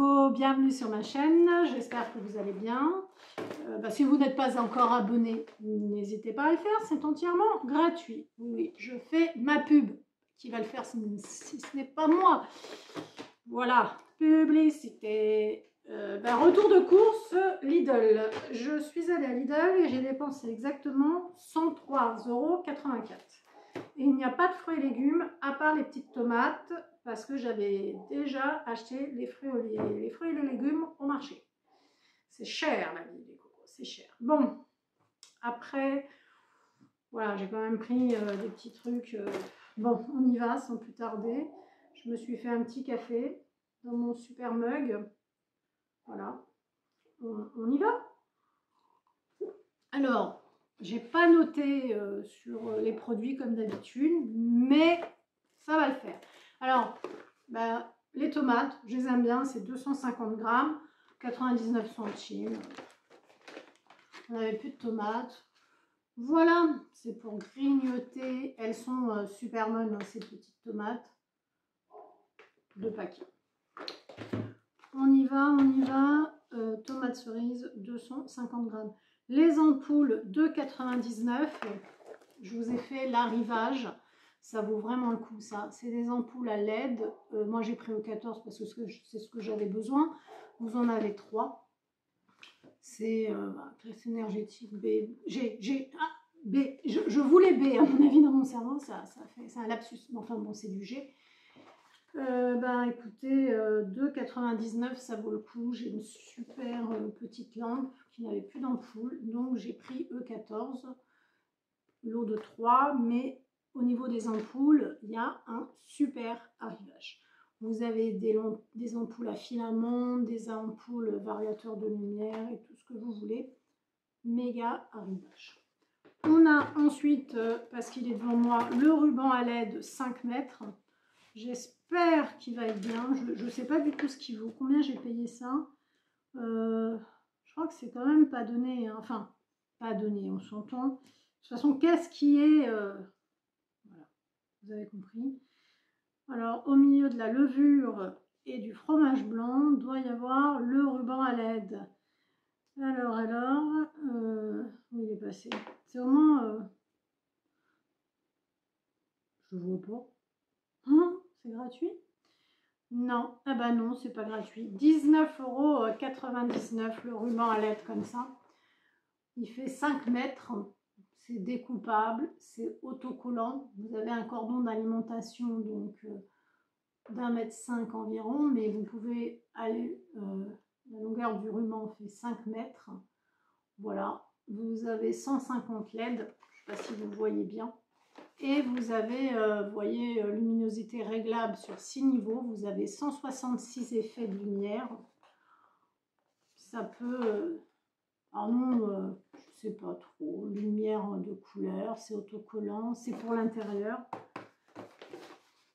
coucou, bienvenue sur ma chaîne, j'espère que vous allez bien. Si vous n'êtes pas encore abonné, n'hésitez pas à le faire, c'est entièrement gratuit. Oui, je fais ma pub. Qui va le faire si ce n'est pas moi? Voilà, publicité. Retour de course Lidl. Je suis allée à Lidl et j'ai dépensé exactement 103,84 €. Et il n'y a pas de fruits et légumes à part les petites tomates parce que j'avais déjà acheté les fruits et les légumes au marché. C'est cher la vie des cocos, c'est cher. Bon, après, voilà, j'ai quand même pris des petits trucs. Bon, on y va sans plus tarder. Je me suis fait un petit café dans mon super mug. Voilà, on y va. Alors, j'ai pas noté sur les produits comme d'habitude, mais ça va le faire. Alors, les tomates, je les aime bien, c'est 250 grammes, 99 centimes. On n'avait plus de tomates. Voilà, c'est pour grignoter. Elles sont super bonnes, hein, ces petites tomates. 2 paquets. On y va, on y va. Tomates cerises, 250 grammes. Les ampoules, 2,99 €. Je vous ai fait l'arrivage. Ça vaut vraiment le coup, ça. C'est des ampoules à LED. Moi, j'ai pris au 14 parce que c'est ce que j'avais besoin. Vous en avez 3. C'est classe énergétique B. B. Je voulais B, à mon avis, dans mon cerveau. C'est un lapsus. Enfin, bon, c'est du G. Écoutez, 2,99 €, ça vaut le coup. J'ai une super petite lampe qui n'avait plus d'ampoule. Donc, j'ai pris E14. Lot de 3, mais au niveau des ampoules, il y a un super arrivage. Vous avez des ampoules à filament, des ampoules variateurs de lumière et tout ce que vous voulez. Méga arrivage. On a ensuite, parce qu'il est devant moi, le ruban à LED 5 mètres. J'espère qu'il va être bien. Je ne sais pas du tout ce qu'il vaut. Combien j'ai payé ça? Je crois que c'est quand même pas donné. Hein. Enfin, pas donné, on s'entend. De toute façon, qu'est-ce qui est... voilà, vous avez compris. Alors, au milieu de la levure et du fromage blanc, doit y avoir le ruban à LED. Alors, où il est passé? C'est au moins... je vois pas. Hein? C'est gratuit? Non, ah bah non, c'est pas gratuit. 19,99 € le ruban à LED comme ça. Il fait 5 mètres. C'est découpable, c'est autocollant. Vous avez un cordon d'alimentation donc d'1,5 m environ, mais vous pouvez aller, la longueur du ruban fait 5 mètres. Voilà, vous avez 150 LED, je ne sais pas si vous voyez bien. Et vous avez, vous voyez, luminosité réglable sur 6 niveaux. Vous avez 166 effets de lumière. Ça peut... alors non, je sais pas trop, lumière de couleur, c'est autocollant, c'est pour l'intérieur.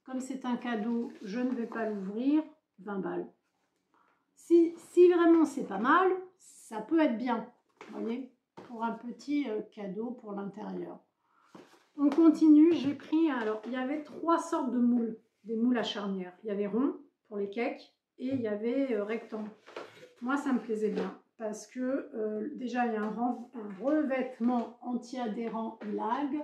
Comme c'est un cadeau, je ne vais pas l'ouvrir, 20 balles. Si vraiment c'est pas mal, ça peut être bien, vous voyez, pour un petit cadeau pour l'intérieur. On continue, j'ai pris, alors il y avait 3 sortes de moules, des moules à charnière. Il y avait rond pour les cakes et il y avait rectangle. Moi ça me plaisait bien. Parce que déjà il y a un revêtement anti-adhérent lag,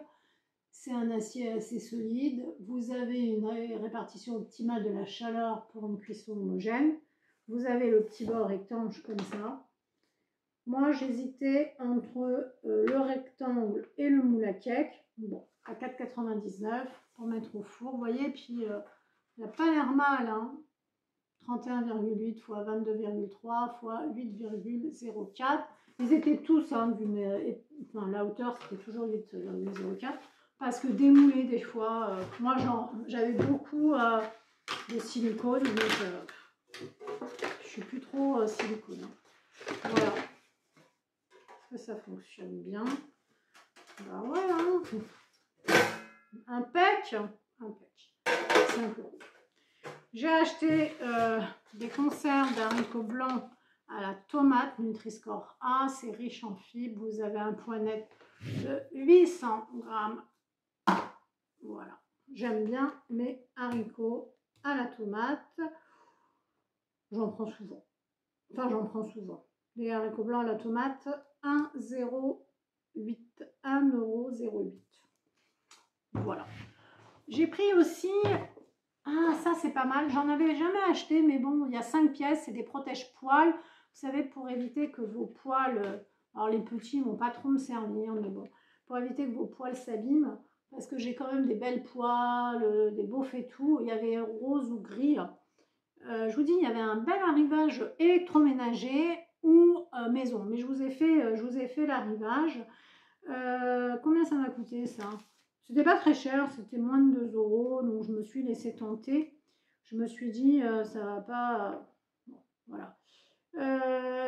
c'est un acier assez solide, vous avez une répartition optimale de la chaleur pour une cuisson homogène, vous avez le petit bord rectangle comme ça. Moi j'hésitais entre le rectangle et le moule à cake, bon, à 4,99 € pour mettre au four, vous voyez, puis il n'a pas l'air mal, hein. 31,8 x 22,3 x 8,04. Ils étaient tous, hein, la hauteur c'était toujours 8,04. Parce que démouler des fois, moi j'avais beaucoup de silicone, donc je suis plus trop silicone. Hein. Voilà. Est-ce que ça fonctionne bien? Bah ouais, hein. Impec. 5 €. J'ai acheté des conserves d'haricots blancs à la tomate Nutri-Score A, c'est riche en fibres, vous avez un point net de 800 grammes. Voilà, j'aime bien mes haricots à la tomate. j'en prends souvent. Enfin, j'en prends souvent. Les haricots blancs à la tomate, 1,08 €. Voilà. J'ai pris aussi, ah ça c'est pas mal, j'en avais jamais acheté, mais bon, il y a 5 pièces, c'est des protège-poils. Vous savez, pour éviter que vos poils, alors les petits vont pas trop me servir, mais bon, pour éviter que vos poils s'abîment, parce que j'ai quand même des belles poils, des beaufs et tout, il y avait rose ou gris. Je vous dis, il y avait un bel arrivage électroménager ou maison, mais je vous ai fait l'arrivage. Combien ça m'a coûté ça? C'était pas très cher, c'était moins de 2 €, donc je me suis laissé tenter. Je me suis dit, ça va pas. Bon, voilà.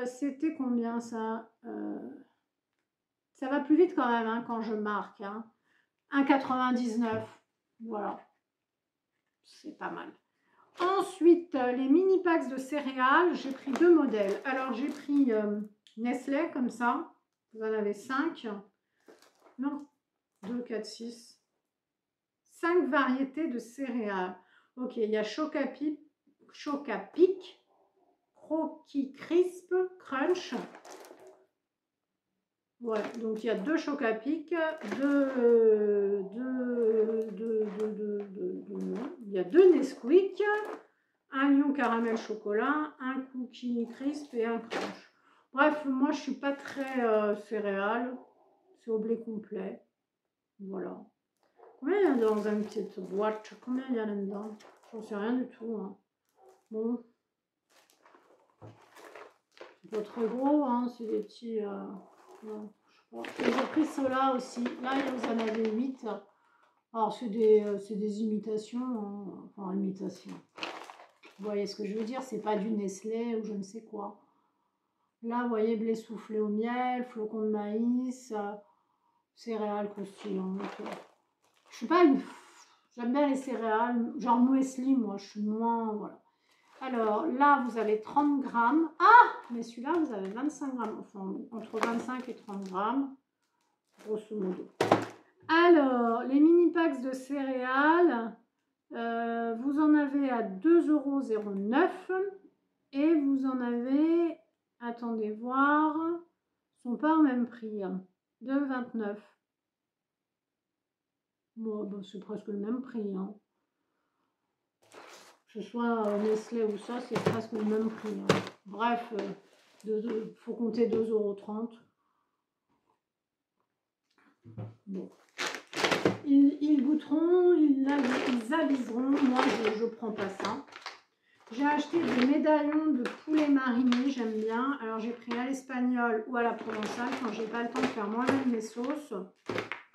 C'était combien ça? Ça va plus vite quand même hein, quand je marque. Hein. 1,99. Voilà. C'est pas mal. Ensuite, les mini packs de céréales, j'ai pris 2 modèles. Alors, j'ai pris Nestlé, comme ça. Vous en avez 5. Non, 2, 4, 6. 5 variétés de céréales. Ok, il y a Chocapic, Croquis Crisp, Crunch. Ouais, donc il y a 2 Chocapic, il y a 2 Nesquik, un Lion caramel chocolat, un Cookie Crisp et un Crunch. Bref, moi je suis pas très céréales, c'est au blé complet. Voilà. Combien il y a dans une petite boîte? Combien il y a là-dedans? J'en sais rien du tout. Hein. Bon. C'est pas très gros, hein. C'est des petits... non, je sais pas. Et j'ai pris ceux-là aussi. Là, vous en avez 8. Alors, c'est des imitations. Hein. Enfin, imitations. Vous voyez ce que je veux dire? C'est pas du Nestlé ou je ne sais quoi. Là, vous voyez, blé soufflé au miel, flocons de maïs, céréales croustillantes. Je suis pas une... J'aime bien les céréales, genre muesli, moi, je suis moins... Voilà. Alors, là, vous avez 30 grammes. Ah, mais celui-là, vous avez 25 grammes. Enfin, entre 25 et 30 grammes, grosso modo. Alors, les mini packs de céréales, vous en avez à 2,09 € et vous en avez, attendez voir, ils ne sont pas au même prix, 2,29 €. Bon, bah, c'est presque le même prix. Hein. Que ce soit Nestlé ou ça, c'est presque le même prix. Hein. Bref, il faut compter 2,30 €. Bon. Ils goûteront, ils aviseront. Moi, je ne prends pas ça. J'ai acheté des médaillons de poulet mariné, j'aime bien. Alors, j'ai pris à l'espagnol ou à la provençale quand j'ai pas le temps de faire moi-même mes sauces.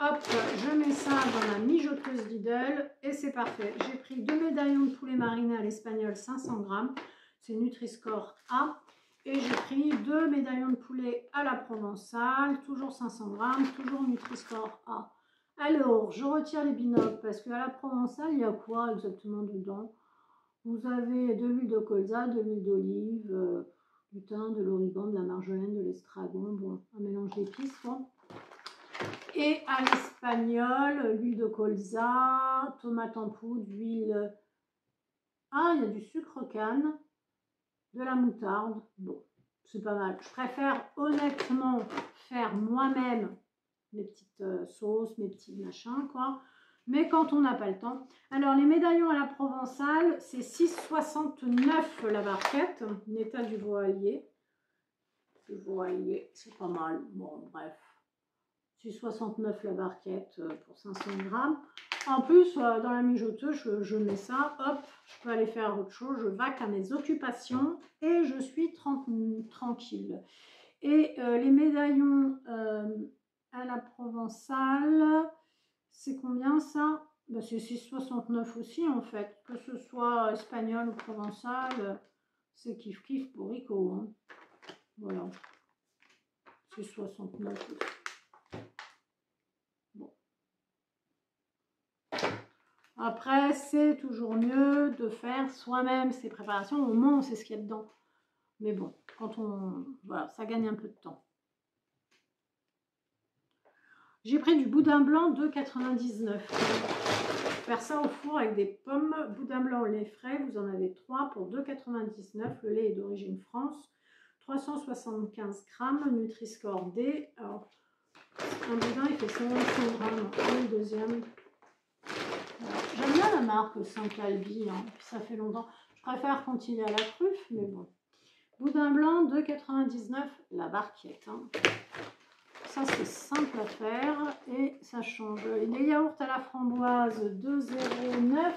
Hop, je mets ça dans la mijoteuse Lidl et c'est parfait. J'ai pris 2 médaillons de poulet mariné à l'espagnol, 500 grammes. C'est Nutri-Score A. Et j'ai pris 2 médaillons de poulet à la provençale, toujours 500 grammes, toujours Nutri-Score A. Alors, je retire les binocles parce qu'à la provençale, il y a quoi exactement dedans? Vous avez de l'huile de colza, de l'huile d'olive, du thym, de l'origan, de la marjolaine, de l'estragon, bon, un mélange d'épices, quoi. Et à l'espagnol, l'huile de colza, tomate en poudre, huile... Ah, il y a du sucre canne, de la moutarde. Bon, c'est pas mal. Je préfère honnêtement faire moi-même mes petites sauces, mes petits machins, quoi. Mais quand on n'a pas le temps. Alors, les médaillons à la provençale, c'est 6,69 € la barquette. Neta du Voalier. Du Voalier, c'est pas mal. Bon, bref. 6,69 € la barquette pour 500 grammes. En plus, dans la mijoteuse, je mets ça, hop, je peux aller faire autre chose, je vaque à mes occupations et je suis tranquille. Et les médaillons à la provençale, c'est combien ça? Ben, c'est 6,69 € aussi en fait, que ce soit espagnol ou provençal, c'est kiff kiff pour Rico. Hein. Voilà, 6,69 €. Après, c'est toujours mieux de faire soi-même ses préparations. Au moins, on sait ce qu'il y a dedans. Mais bon, quand on... Voilà, ça gagne un peu de temps. J'ai pris du boudin blanc 2,99. Faire ça au four avec des pommes, boudin blanc au lait frais, vous en avez 3 pour 2,99. Le lait est d'origine France. 375 grammes, Nutri-Score D. Alors, un boudin, il fait 125 grammes. Et le deuxième. J'aime bien la marque Saint-Calbi, hein, ça fait longtemps. Je préfère quand il y a la truffe, mais bon. Boudin blanc, 2,99 la barquette. Hein. Ça, c'est simple à faire et ça change. Les yaourts à la framboise, 2,09.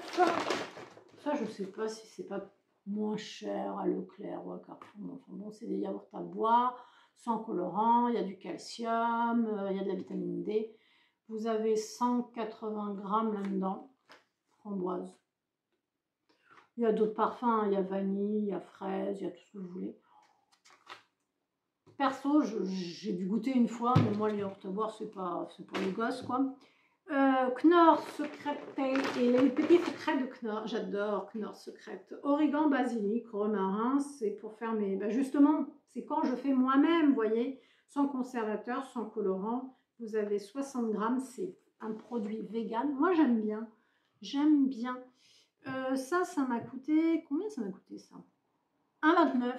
Ça, je ne sais pas si c'est pas moins cher à Leclerc ou à Carrefour. Enfin bon, c'est des yaourts à boire, sans colorant, il y a du calcium, il y a de la vitamine D. Vous avez 180 grammes là-dedans, framboise. Il y a d'autres parfums, il y a vanille, il y a fraise, il y a tout ce que vous voulez. Perso, j'ai dû goûter une fois, mais moi, les yaourts à boire, c'est pas les gosses, quoi. Knorr secrète et les petits secrets de Knorr, j'adore Knorr secrète. Origan, basilic, romarin, c'est pour faire mes... Ben justement, c'est quand je fais moi-même, vous voyez, sans conservateur, sans colorant. Vous avez 60 grammes, c'est un produit vegan. Moi, j'aime bien. J'aime bien. Ça m'a coûté... Combien ça m'a coûté, ça? 1,29.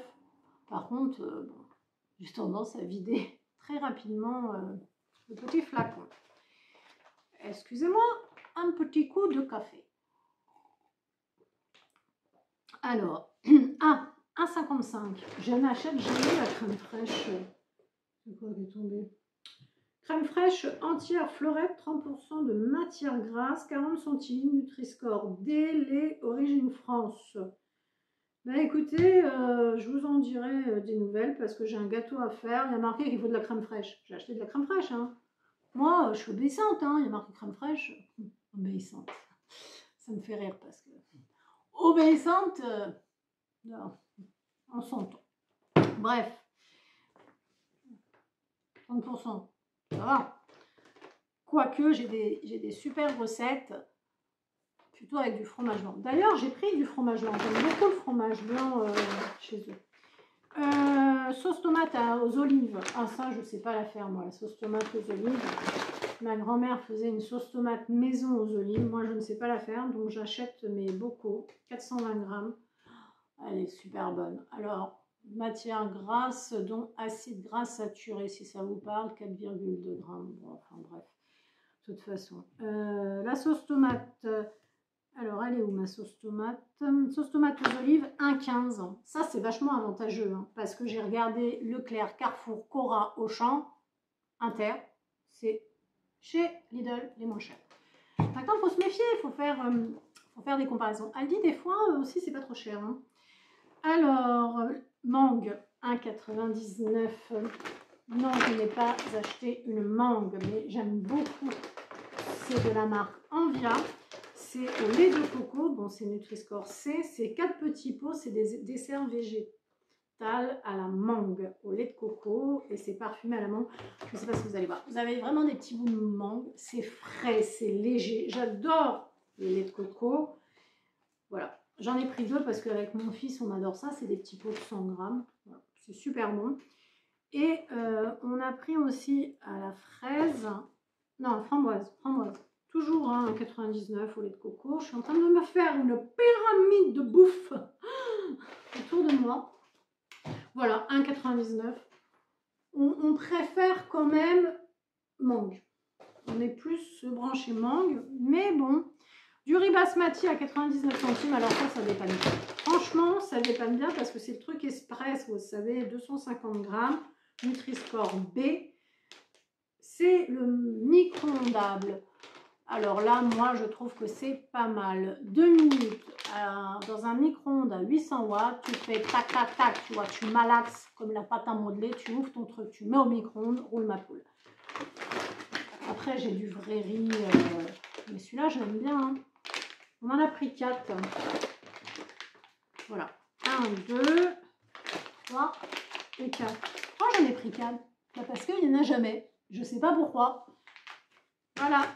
Par contre, bon, j'ai tendance à vider très rapidement le petit flacon. Excusez-moi, un petit coup de café. Alors, 1,55. J'en achète jamais la crème fraîche. C'est quoi qui est tombé? Crème fraîche entière fleurette, 30% de matière grasse, 40 centilitres, Nutri-Score D, lait, origine France. Bah écoutez, je vous en dirai des nouvelles parce que j'ai un gâteau à faire. Il y a marqué qu'il faut de la crème fraîche. J'ai acheté de la crème fraîche, hein. Moi, je suis obéissante, hein. Il y a marqué crème fraîche. Obéissante. Ça me fait rire parce que... Obéissante, on s'entend. Bref. 30%. Ça va. Quoique, j'ai des super recettes. Plutôt avec du fromage blanc. D'ailleurs, j'ai pris du fromage blanc. J'aime beaucoup le fromage blanc chez eux. Sauce tomate aux olives. Ah, ça, je ne sais pas la faire, moi, la sauce tomate aux olives. Ma grand-mère faisait une sauce tomate maison aux olives. Moi, je ne sais pas la faire, donc j'achète mes bocaux, 420 grammes. Elle est super bonne. Alors, matière grasse, dont acide gras saturé, si ça vous parle, 4,2 grammes. Bon, enfin, bref, de toute façon. La sauce tomate... Alors, elle est où ma sauce tomate? Sauce tomate aux olives, 1,15. Ça, c'est vachement avantageux, hein, parce que j'ai regardé Leclerc, Carrefour, Cora, Auchan, Inter. C'est chez Lidl les moins chers. Maintenant, il faut se méfier, il faut faire des comparaisons. Aldi, des fois, aussi, c'est pas trop cher. Hein. Alors, mangue, 1,99. Non, je n'ai pas acheté une mangue, mais j'aime beaucoup. C'est de la marque Envia. C'est au lait de coco, bon c'est Nutri-Score C, c'est 4 petits pots, c'est des desserts végétaux à la mangue, au lait de coco, et c'est parfumé à la mangue. Je ne sais pas si vous allez voir. Vous avez vraiment des petits bouts de mangue, c'est frais, c'est léger. J'adore le lait de coco. Voilà, j'en ai pris 2 parce qu'avec mon fils, on adore ça. C'est des petits pots de 100 grammes. Voilà. C'est super bon. Et on a pris aussi à la fraise, non, framboise. Toujours hein, 99 au lait de coco. Je suis en train de me faire une pyramide de bouffe autour de moi. Voilà, 1,99. On préfère quand même mangue. On est plus branché mangue. Mais bon, du riz basmati à 99 centimes. Alors ça dépanne bien. Franchement, ça dépanne bien parce que c'est le truc express. Vous savez, 250 grammes. Nutri-Score B. C'est le micro-ondable. Alors là, moi, je trouve que c'est pas mal. 2 minutes dans un micro-ondes à 800 watts. Tu fais tac, tac, tac. Tu vois, tu malaxes comme la pâte à modeler. Tu ouvres ton truc, tu mets au micro-ondes, roule ma poule. Après, j'ai du vrai riz. Mais celui-là, j'aime bien. Hein. On en a pris 4. Voilà. 1, 2, 3 et 4. Oh, j'en ai pris 4. Parce qu'il n'y en a jamais. Je ne sais pas pourquoi. Voilà.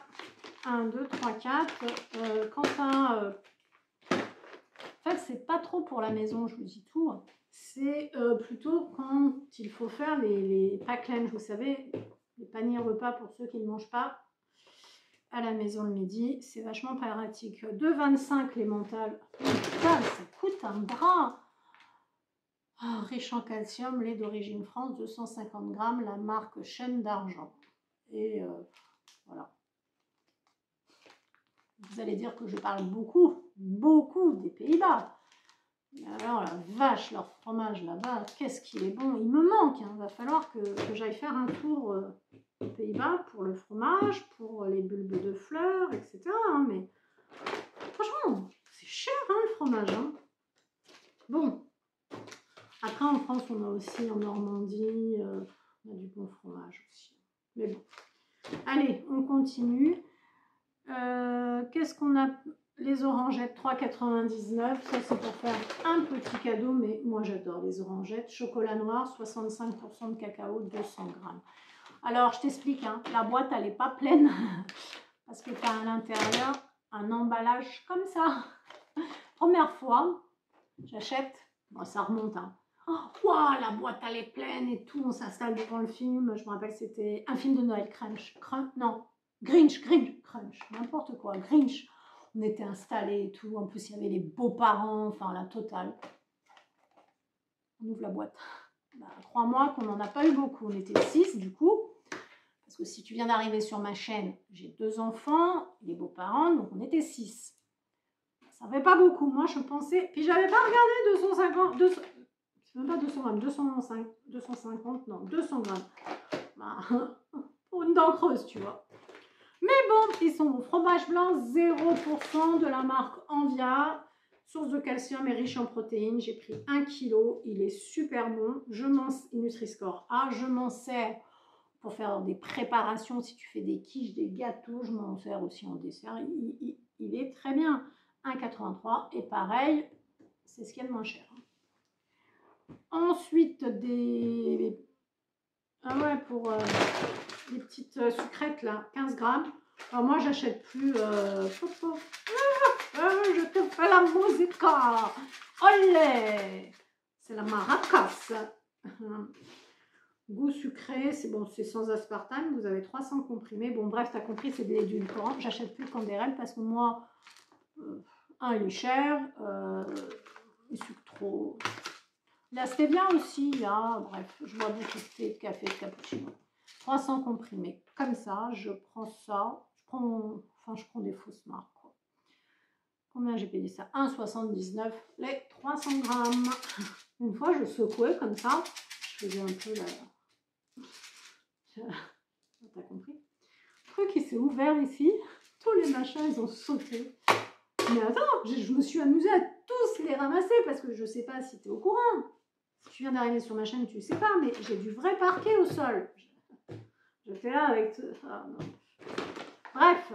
1, 2, 3, 4. Quentin, en fait, c'est pas trop pour la maison, je vous dis tout. C'est plutôt quand il faut faire les pack lunch, vous savez, les paniers repas pour ceux qui ne mangent pas à la maison le midi. C'est vachement pratique. 2,25 les mentales. Putain, ça coûte un bras. Oh, riche en calcium, lait d'origine France, 250 grammes, la marque Chaîne d'Argent. Et voilà. Vous allez dire que je parle beaucoup des Pays-Bas. Alors la vache, leur fromage là-bas, qu'est-ce qu'il est bon. Il me manque, hein. Il va falloir que j'aille faire un tour aux Pays-Bas pour le fromage, pour les bulbes de fleurs, etc. hein. Mais franchement, c'est cher hein, le fromage. Hein. Bon. Après en France, on a aussi en Normandie, on a du bon fromage aussi. Mais bon. Allez, on continue. Qu'est-ce qu'on a? Les orangettes 3,99. Ça, c'est pour faire un petit cadeau, mais moi, j'adore les orangettes. Chocolat noir, 65% de cacao, 200 grammes. Alors, je t'explique, hein, la boîte, elle n'est pas pleine parce que tu as à l'intérieur un emballage comme ça. Première fois, j'achète. Bon, ça remonte, hein. Oh, wow, la boîte, elle est pleine et tout. On s'installe devant le film. Je me rappelle, c'était un film de Noël. Crunch. Non. Grinch, Crunch, n'importe quoi, Grinch. On était installés et tout. En plus, il y avait les beaux-parents, enfin la totale. On ouvre la boîte. Bah, crois-moi qu'on n'en a pas eu beaucoup. On était 6 du coup. Parce que si tu viens d'arriver sur ma chaîne, j'ai 2 enfants, les beaux-parents, donc on était 6. Ça ne fait pas beaucoup. Moi, je pensais. Puis, j'avais pas regardé 250. C'est même pas 200 grammes, 250, non, 200 grammes. Bah, pour une dent creuse, tu vois. Mais bon, ils sont au fromage blanc, 0% de la marque Envia. Source de calcium et riche en protéines. J'ai pris 1 kg. Il est super bon. Nutri-Score A. Je m'en sers pour faire des préparations. Si tu fais des quiches, des gâteaux, je m'en sers aussi en dessert. Il est très bien. 1,83. Et pareil, c'est ce qu'il y a de moins cher. Ensuite, des... Ah ouais, pour les petites sucrètes, là, 15 grammes. Alors moi, j'achète plus... je te fais la musica. Olé. C'est la maracas. Goût sucré, c'est bon, c'est sans aspartame. Vous avez 300 comprimés. Bon, bref, tu as compris, c'est de l'édulcorant. J'achète plus Candérel parce que moi, il est cher. Il sucre trop... La stevia aussi, hein. Bref, je bois beaucoup de thé, de café, de cappuccino. 300 comprimés. Comme ça, je prends ça. Je prends des fausses marques. Quoi. Combien j'ai payé ça? 1,79 les 300 grammes. Une fois, je secouais comme ça. Je faisais un peu la... T'as compris? Le truc, il s'est ouvert ici. Tous les machins, ils ont sauté. Mais attends, je me suis amusée à tous les ramasser parce que je ne sais pas si tu es au courant. Si tu viens d'arriver sur ma chaîne, tu ne sais pas, mais j'ai du vrai parquet au sol. J'étais là avec... Ah, non. Bref.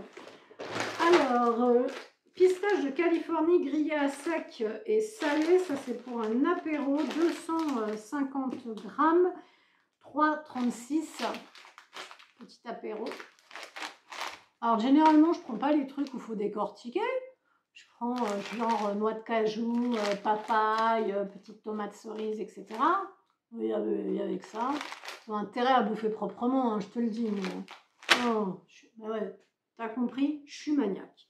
Alors, pistache de Californie grillé à sec et salé. Ça, c'est pour un apéro. 250 grammes. 3,36. Petit apéro. Alors, généralement, je ne prends pas les trucs où il faut décortiquer. Je prends genre noix de cajou, papaye, petite tomate cerise, etc. Il y avait que ça. Ils ont intérêt à bouffer proprement, hein, je te le dis. Mais... Oh, ouais, t'as compris, je suis maniaque.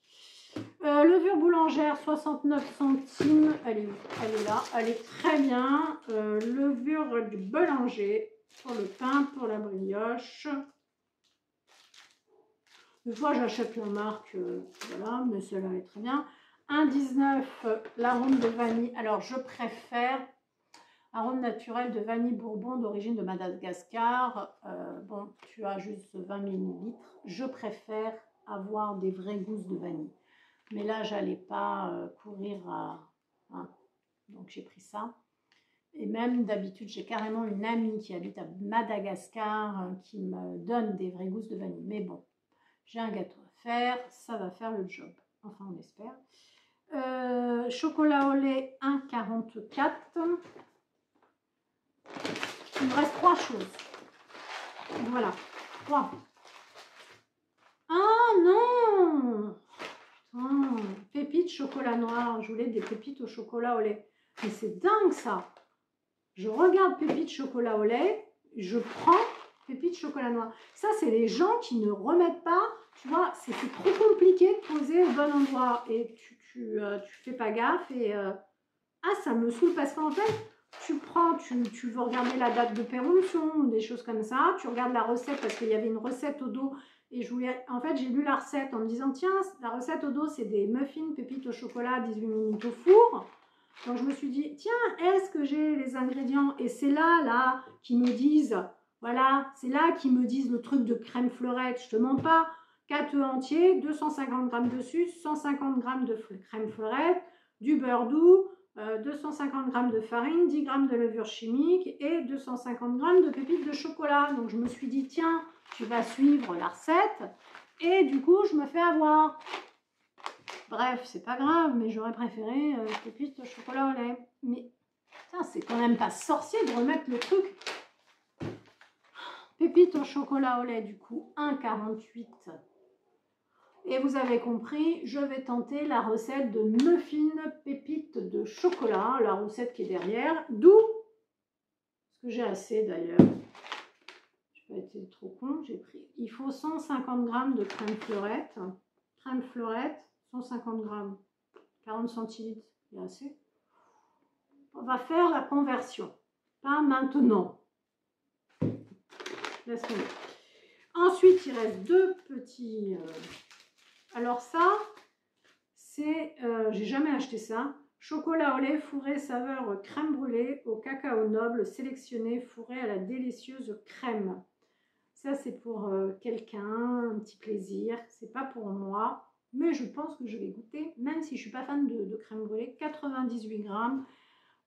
Levure boulangère, 69 centimes. Elle est où? Elle est là. Elle est très bien. Levure du boulanger pour le pain, pour la brioche. Des fois, j'achète la marque, voilà, mais celle-là est très bien. 1,19 l'arôme de vanille. Alors, je préfère arôme naturel de vanille bourbon d'origine de Madagascar. Bon, tu as juste 20 ml. Je préfère avoir des vraies gousses de vanille. Mais là, j'allais pas courir à... Hein, donc, j'ai pris ça. Et même d'habitude, j'ai carrément une amie qui habite à Madagascar qui me donne des vraies gousses de vanille. Mais bon, j'ai un gâteau à faire. Ça va faire le job. Enfin, on espère. Chocolat au lait 1,44. Il me reste 3 choses. Voilà, 3. Ah non! Putain, pépites chocolat noir. Je voulais des pépites au chocolat au lait. Mais c'est dingue ça. Je regarde pépites chocolat au lait. Je prends pépites chocolat noir. Ça, c'est les gens qui ne remettent pas, tu vois, c'est trop compliqué de poser au bon endroit et tu fais pas gaffe et ça me saoule parce qu'en fait, tu veux regarder la date de péremption ou des choses comme ça, tu regardes la recette parce qu'il y avait une recette au dos et en fait, j'ai lu la recette en me disant, tiens, la recette au dos, c'est des muffins pépites au chocolat 18 minutes au four. Donc, je me suis dit, tiens, est-ce que j'ai les ingrédients? Et c'est là, qui me disent, voilà, c'est là qu'ils me disent le truc de crème fleurette. Je te mens pas, 4 œufs entiers, 250 g de sucre, 150 g de crème fleurette, du beurre doux, 250 g de farine, 10 g de levure chimique et 250 g de pépites de chocolat. Donc, je me suis dit, tiens, tu vas suivre la recette. Et du coup, je me fais avoir. Bref, c'est pas grave, mais j'aurais préféré pépites au chocolat au lait. Mais c'est quand même pas sorcier de remettre le truc. Pépites au chocolat au lait, du coup, 1,48. Et vous avez compris, je vais tenter la recette de muffins pépites de chocolat, la recette qui est derrière. D'où, parce que j'ai assez d'ailleurs, je n'ai pas été trop con, j'ai pris. Il faut 150 g de crème fleurette. Crème fleurette, 150 g, 40 centilitres, il y a assez. On va faire la conversion, pas maintenant. Laisse tomber. Ensuite, il reste deux petits. Alors ça, c'est, j'ai jamais acheté ça. Chocolat au lait fourré saveur crème brûlée au cacao noble sélectionné fourré à la délicieuse crème. Ça, c'est pour quelqu'un, un petit plaisir. C'est pas pour moi, mais je pense que je vais goûter, même si je suis pas fan de crème brûlée. 98 g.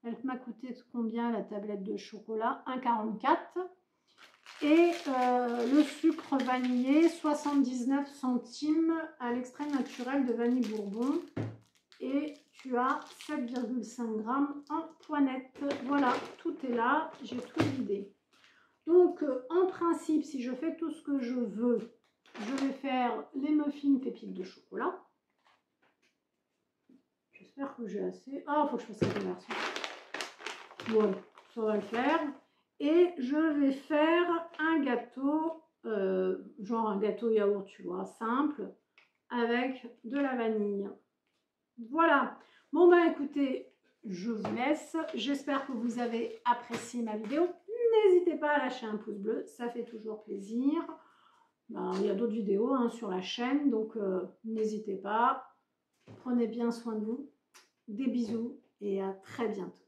Elle m'a coûté combien la tablette de chocolat? 1,44. Et le sucre vanillé, 79 centimes à l'extrait naturel de vanille bourbon. Et tu as 7,5 g en poinette. Voilà, tout est là, j'ai tout vidé. Donc, en principe, si je fais tout ce que je veux, je vais faire les muffins pépites de chocolat. J'espère que j'ai assez. Ah, il faut que je fasse la conversion. Bon, ça va le faire. Et je vais faire un gâteau, genre un gâteau yaourt, tu vois, simple, avec de la vanille. Voilà. Bon, ben écoutez, je vous laisse. J'espère que vous avez apprécié ma vidéo. N'hésitez pas à lâcher un pouce bleu, ça fait toujours plaisir. Ben, il y a d'autres vidéos sur la chaîne, donc n'hésitez pas. Prenez bien soin de vous. Des bisous et à très bientôt.